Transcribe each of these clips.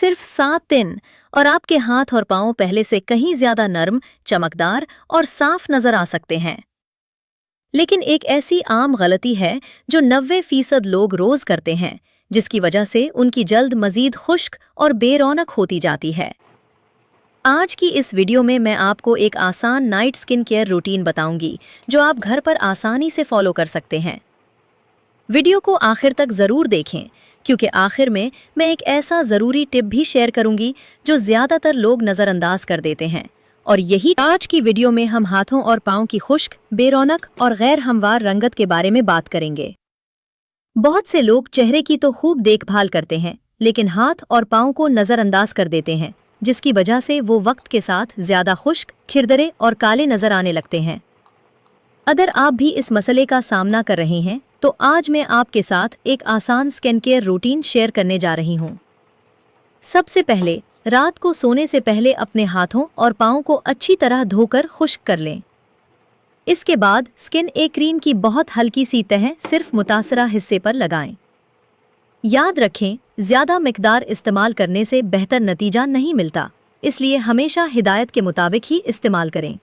सिर्फ 7 दिन और आपके हाथ और पांव पहले से कहीं ज्यादा नरम, चमकदार और साफ नजर आ सकते हैं। लेकिन एक ऐसी आम गलती है जो 90% लोग रोज करते हैं, जिसकी वजह से उनकी जल्द मजीद खुश्क और बेरौनक होती जाती है। आज की इस वीडियो में मैं आपको एक आसान नाइट स्किन केयर रूटीन बताऊंगी जो आप घर पर आसानी से फॉलो कर सकते हैं। वीडियो को आखिर तक ज़रूर देखें, क्योंकि आखिर में मैं एक ऐसा ज़रूरी टिप भी शेयर करूंगी जो ज़्यादातर लोग नज़रअंदाज कर देते हैं। और यही आज की वीडियो में हम हाथों और पाँव की खुश्क, बेरौनक और गैर हमवार रंगत के बारे में बात करेंगे। बहुत से लोग चेहरे की तो खूब देखभाल करते हैं, लेकिन हाथ और पाँव को नज़रअंदाज कर देते हैं, जिसकी वजह से वो वक्त के साथ ज़्यादा खुश्क, खिरदरे और काले नज़र आने लगते हैं। अगर आप भी इस मसले का सामना कर रहे हैं तो आज मैं आपके साथ एक आसान स्किन केयर रूटीन शेयर करने जा रही हूँ। सबसे पहले रात को सोने से पहले अपने हाथों और पाँव को अच्छी तरह धोकर खुश्क कर लें। इसके बाद स्किन एक क्रीम की बहुत हल्की सी तह सिर्फ मुतासरा हिस्से पर लगाएं। याद रखें, ज़्यादा मिकदार इस्तेमाल करने से बेहतर नतीजा नहीं मिलता, इसलिए हमेशा हिदायत के मुताबिक ही इस्तेमाल करें।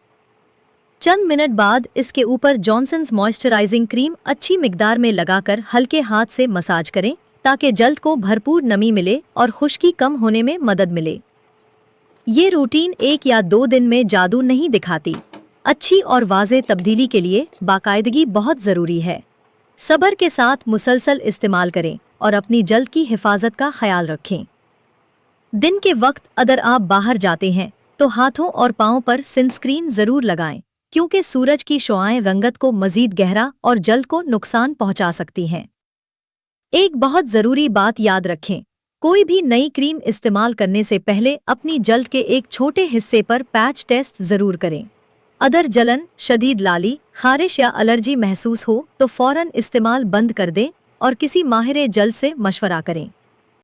चंद मिनट बाद इसके ऊपर जॉनसन्स मॉइस्चराइजिंग क्रीम अच्छी मिकदार में लगाकर हल्के हाथ से मसाज करें, ताकि जल्द को भरपूर नमी मिले और खुश्की कम होने में मदद मिले। ये रूटीन 1 या 2 दिन में जादू नहीं दिखाती। अच्छी और वाज़ेह तब्दीली के लिए बाकायदगी बहुत ज़रूरी है। सब्र के साथ मुसलसल इस्तेमाल करें और अपनी जल्द की हिफाजत का ख्याल रखें। दिन के वक्त अगर आप बाहर जाते हैं तो हाथों और पाँव पर सनस्क्रीन ज़रूर लगाएं, क्योंकि सूरज की शुआएं रंगत को मजीद गहरा और जल्द को नुकसान पहुंचा सकती हैं। एक बहुत ज़रूरी बात याद रखें, कोई भी नई क्रीम इस्तेमाल करने से पहले अपनी जल्द के एक छोटे हिस्से पर पैच टेस्ट ज़रूर करें। अगर जलन, शदीद लाली, खारिश या एलर्जी महसूस हो तो फ़ौरन इस्तेमाल बंद कर दें और किसी माहिर जल्द से मशवरा करें।